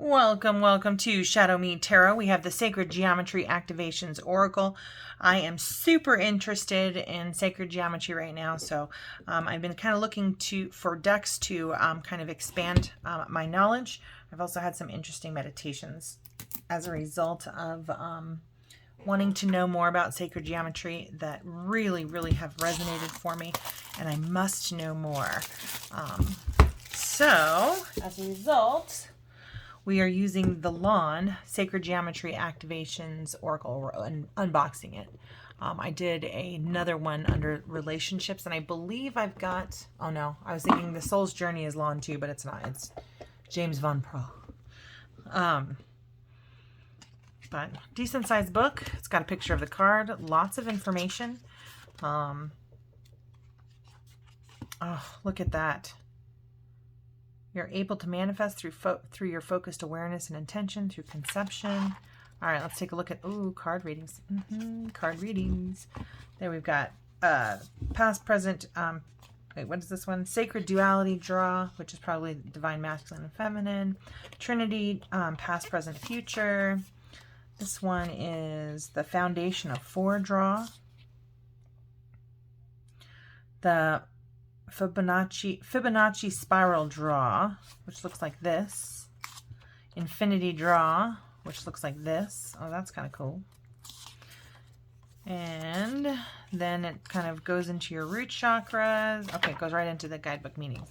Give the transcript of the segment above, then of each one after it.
Welcome, welcome to ShadowMeTarot. We have the Sacred Geometry Activations Oracle. I am super interested in sacred geometry right now, so I've been kind of looking for decks to kind of expand my knowledge. I've also had some interesting meditations as a result of wanting to know more about sacred geometry that really, really have resonated for me, and I must know more. So, as a result, we are using the Lawn Sacred Geometry Activations Oracle and unboxing it. I did another one under relationships, and I believe I've got, oh no, I was thinking the Soul's Journey is Lawn too, but it's not. It's James Van Praagh. But decent sized book. It's got a picture of the card, lots of information. Oh, look at that. You're able to manifest through your focused awareness and intention, through conception. All right, let's take a look at, card readings. Card readings. There we've got past, present, wait, what is this one? Sacred Duality Draw, which is probably Divine Masculine and Feminine. Trinity, past, present, future. This one is the Foundation of Four Draw. The Fibonacci Spiral Draw, which looks like this. Infinity Draw, which looks like this. Oh, that's kind of cool. And then it kind of goes into your root chakras. Okay, it goes right into the guidebook meanings.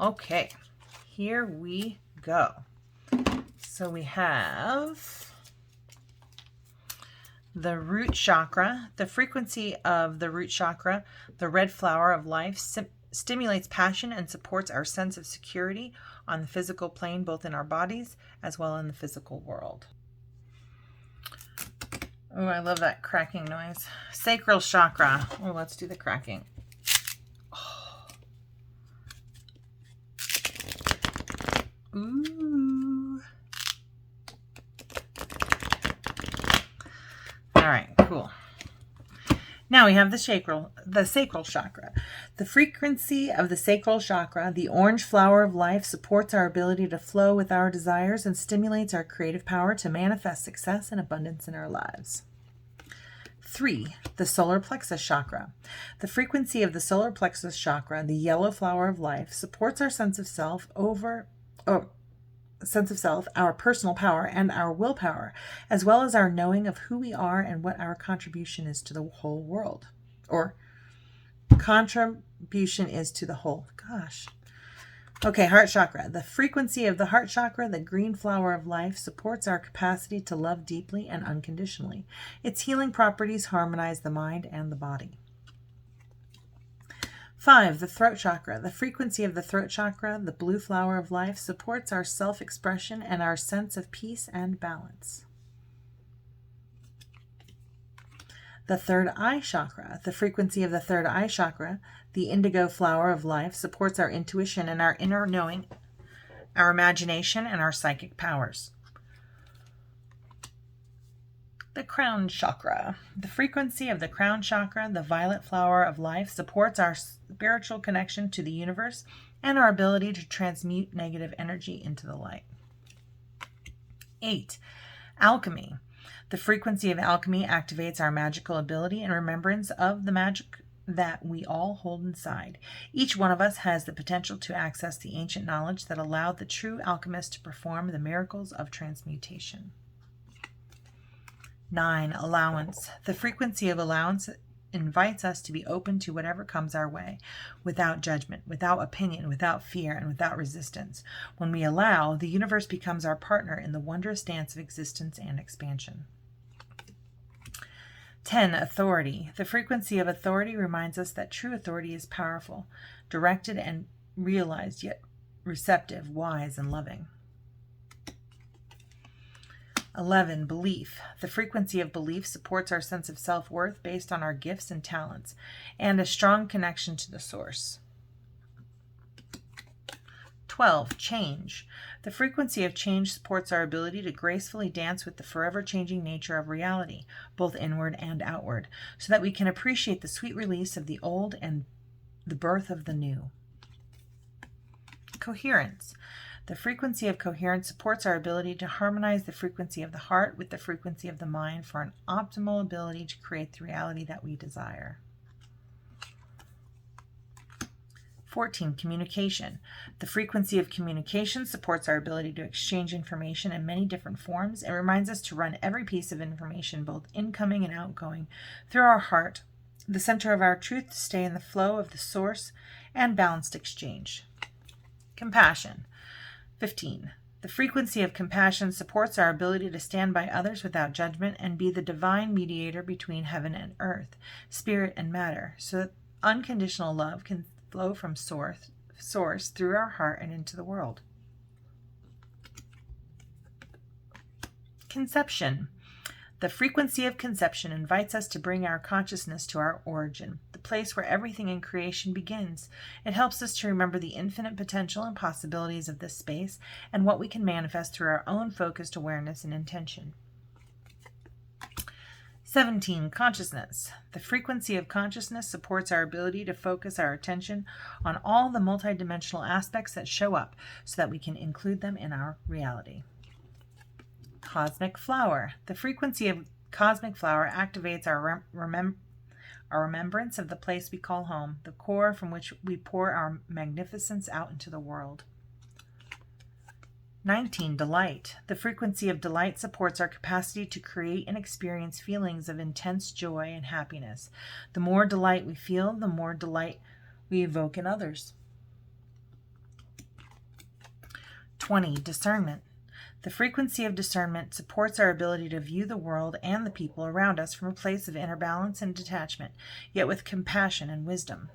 Okay, here we go. So we have the root chakra. The frequency of the root chakra, the red flower of life, stimulates passion and supports our sense of security on the physical plane, both in our bodies as well in the physical world. Oh, I love that cracking noise. Sacral chakra. Oh, let's do the cracking. Oh. Ooh. All right, cool. Now we have the sacral chakra. The frequency of the sacral chakra, the orange flower of life, supports our ability to flow with our desires and stimulates our creative power to manifest success and abundance in our lives. 3. The solar plexus chakra. The frequency of the solar plexus chakra, the yellow flower of life, supports our sense of self, our personal power, and our willpower, as well as our knowing of who we are and what our contribution is to the whole world. Or contribution is to the whole. Gosh. Okay, heart chakra. The frequency of the heart chakra, the green flower of life, supports our capacity to love deeply and unconditionally. Its healing properties harmonize the mind and the body. 5. The throat chakra. The frequency of the throat chakra, the blue flower of life, supports our self-expression and our sense of peace and balance. The third eye chakra. The frequency of the third eye chakra, the indigo flower of life, supports our intuition and our inner knowing, our imagination, and our psychic powers. The crown chakra. The frequency of the crown chakra, the violet flower of life, supports our spiritual connection to the universe and our ability to transmute negative energy into the light. 8. Alchemy. The frequency of alchemy activates our magical ability and remembrance of the magic that we all hold inside. Each one of us has the potential to access the ancient knowledge that allowed the true alchemist to perform the miracles of transmutation. 9. Allowance. The frequency of allowance invites us to be open to whatever comes our way, without judgment, without opinion, without fear, and without resistance. When we allow, the universe becomes our partner in the wondrous dance of existence and expansion. 10. Authority. The frequency of authority reminds us that true authority is powerful, directed and realized, yet receptive, wise, and loving. 11. Belief. The frequency of belief supports our sense of self-worth based on our gifts and talents and a strong connection to the source. 12. Change. The frequency of change supports our ability to gracefully dance with the forever changing nature of reality, both inward and outward, so that we can appreciate the sweet release of the old and the birth of the new. Coherence. The frequency of coherence supports our ability to harmonize the frequency of the heart with the frequency of the mind for an optimal ability to create the reality that we desire. 14. Communication. The frequency of communication supports our ability to exchange information in many different forms. It reminds us to run every piece of information, both incoming and outgoing, through our heart, the center of our truth, to stay in the flow of the source and balanced exchange. Compassion. 15. The frequency of compassion supports our ability to stand by others without judgment and be the divine mediator between heaven and earth, spirit and matter, so that unconditional love can flow from source through our heart and into the world. Conception. The frequency of conception invites us to bring our consciousness to our origin, the place where everything in creation begins. It helps us to remember the infinite potential and possibilities of this space and what we can manifest through our own focused awareness and intention. 17. Consciousness. The frequency of consciousness supports our ability to focus our attention on all the multidimensional aspects that show up so that we can include them in our reality. Cosmic flower. The frequency of cosmic flower activates our remembrance of the place we call home, the core from which we pour our magnificence out into the world. 19. Delight. The frequency of delight supports our capacity to create and experience feelings of intense joy and happiness. The more delight we feel, the more delight we evoke in others. 20. Discernment. The frequency of discernment supports our ability to view the world and the people around us from a place of inner balance and detachment, yet with compassion and wisdom.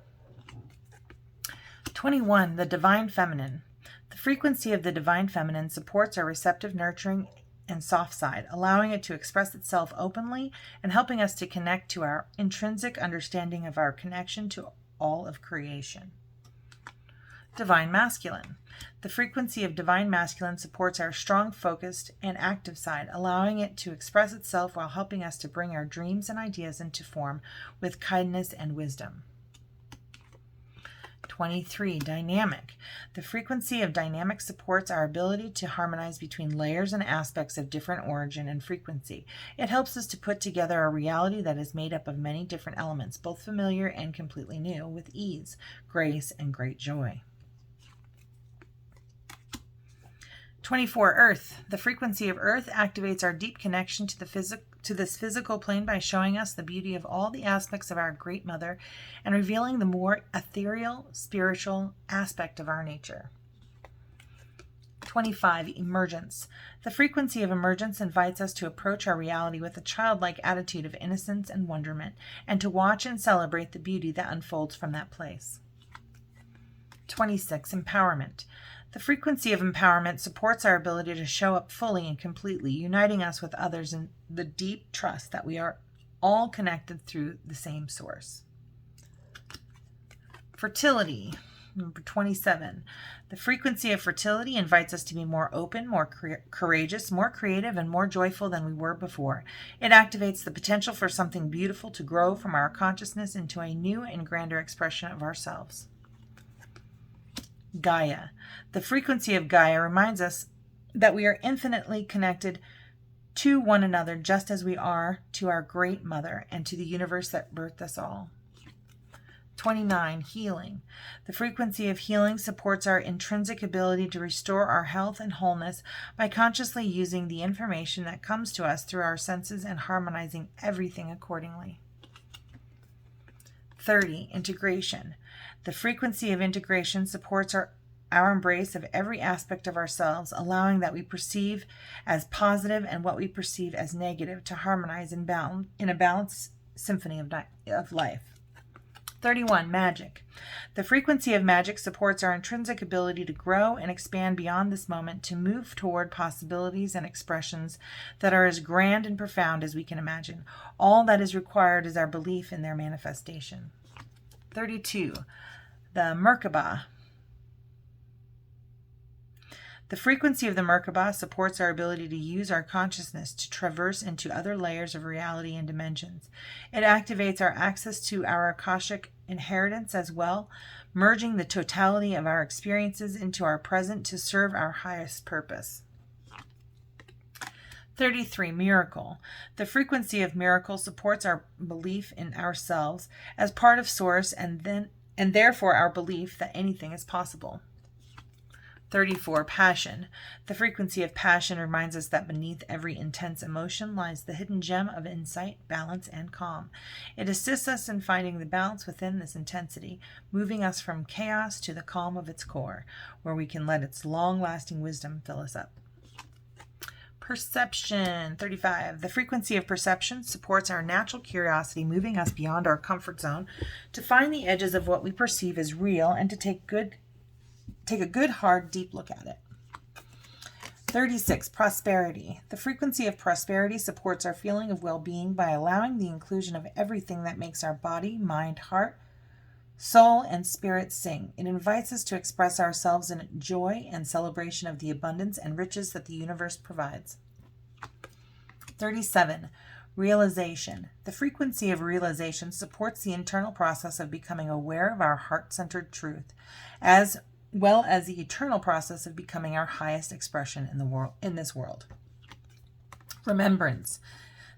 21. The divine feminine. The frequency of the divine feminine supports our receptive, nurturing, and soft side, allowing it to express itself openly and helping us to connect to our intrinsic understanding of our connection to all of creation. Divine masculine. The frequency of divine masculine supports our strong, focused, and active side, allowing it to express itself while helping us to bring our dreams and ideas into form with kindness and wisdom. 23. Dynamic. The frequency of dynamic supports our ability to harmonize between layers and aspects of different origin and frequency. It helps us to put together a reality that is made up of many different elements, both familiar and completely new, with ease, grace, and great joy. 24. Earth. The frequency of earth activates our deep connection to this physical plane by showing us the beauty of all the aspects of our Great Mother and revealing the more ethereal, spiritual aspect of our nature. 25. Emergence. The frequency of emergence invites us to approach our reality with a childlike attitude of innocence and wonderment, and to watch and celebrate the beauty that unfolds from that place. 26. Empowerment. The frequency of empowerment supports our ability to show up fully and completely, uniting us with others in the deep trust that we are all connected through the same source. Fertility. Number 27. The frequency of fertility invites us to be more open, more courageous, more creative, and more joyful than we were before. It activates the potential for something beautiful to grow from our consciousness into a new and grander expression of ourselves. Gaia. The frequency of Gaia reminds us that we are infinitely connected to one another, just as we are to our Great Mother and to the universe that birthed us all. 29. Healing. The frequency of healing supports our intrinsic ability to restore our health and wholeness by consciously using the information that comes to us through our senses and harmonizing everything accordingly. 30. Integration. The frequency of integration supports our embrace of every aspect of ourselves, allowing that we perceive as positive and what we perceive as negative to harmonize in a balanced symphony of life. 31. Magic. The frequency of magic supports our intrinsic ability to grow and expand beyond this moment, to move toward possibilities and expressions that are as grand and profound as we can imagine. All that is required is our belief in their manifestation. 32. The MERKABAH. The frequency of the MERKABAH supports our ability to use our consciousness to traverse into other layers of reality and dimensions. It activates our access to our Akashic inheritance as well merging the totality of our experiences into our present to serve our highest purpose. 33. Miracle. The frequency of miracle supports our belief in ourselves as part of Source and therefore our belief that anything is possible. 34. Passion. The frequency of passion reminds us that beneath every intense emotion lies the hidden gem of insight, balance, and calm. It assists us in finding the balance within this intensity, moving us from chaos to the calm of its core, where we can let its long-lasting wisdom fill us up. Perception. 35. The frequency of perception supports our natural curiosity, moving us beyond our comfort zone to find the edges of what we perceive as real and to take a good, hard, deep look at it. 36. Prosperity. The frequency of prosperity supports our feeling of well-being by allowing the inclusion of everything that makes our body, mind, heart, soul, and spirit sing. It invites us to express ourselves in joy and celebration of the abundance and riches that the universe provides. 37. Realization. The frequency of realization supports the internal process of becoming aware of our heart-centered truth, as well as the eternal process of becoming our highest expression in this world. Remembrance.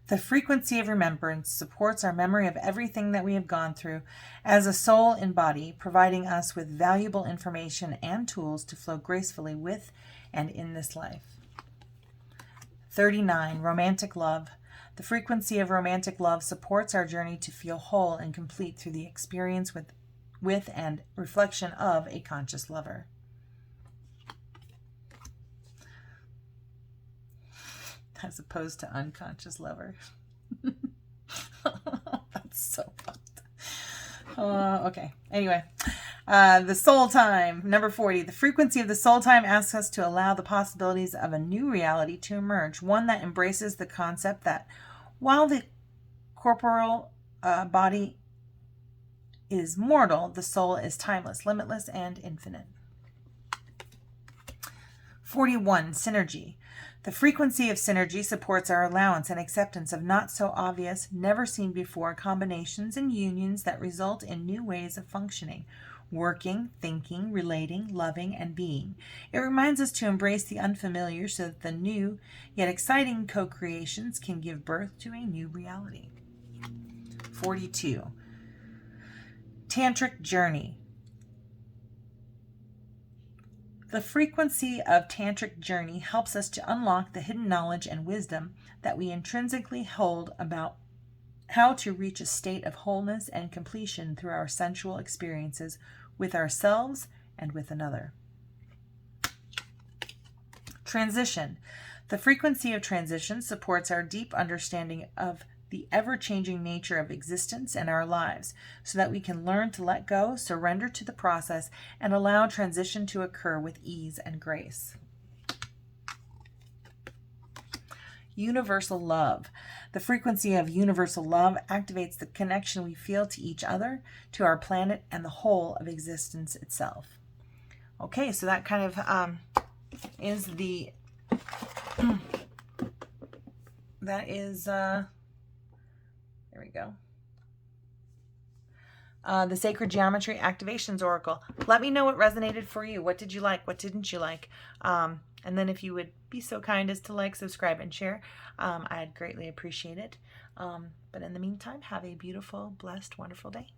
The frequency of remembrance supports our memory of everything that we have gone through as a soul and body, providing us with valuable information and tools to flow gracefully with and in this life. 39. Romantic love. The frequency of romantic love supports our journey to feel whole and complete through the experience with and reflection of a conscious lover. As opposed to unconscious lover. That's so fucked. Okay. Anyway, the soul time. Number 40. The frequency of the soul time asks us to allow the possibilities of a new reality to emerge. One that embraces the concept that while the corporeal body is mortal, the soul is timeless, limitless, and infinite. 41. Synergy. The frequency of synergy supports our allowance and acceptance of not so obvious, never seen before combinations and unions that result in new ways of functioning, working, thinking, relating, loving, and being. It reminds us to embrace the unfamiliar so that the new yet exciting co-creations can give birth to a new reality. 42. Tantric journey. The frequency of tantric journey helps us to unlock the hidden knowledge and wisdom that we intrinsically hold about how to reach a state of wholeness and completion through our sensual experiences with ourselves and with another. Transition. The frequency of transition supports our deep understanding of the ever-changing nature of existence and our lives, so that we can learn to let go, surrender to the process, and allow transition to occur with ease and grace. Universal love. The frequency of universal love activates the connection we feel to each other, to our planet, and the whole of existence itself. Okay, so that kind of is the... that is... There we go. The Sacred Geometry Activations Oracle. Let me know what resonated for you. What did you like? What didn't you like? And then if you would be so kind as to like, subscribe, and share, I'd greatly appreciate it. But in the meantime, have a beautiful, blessed, wonderful day.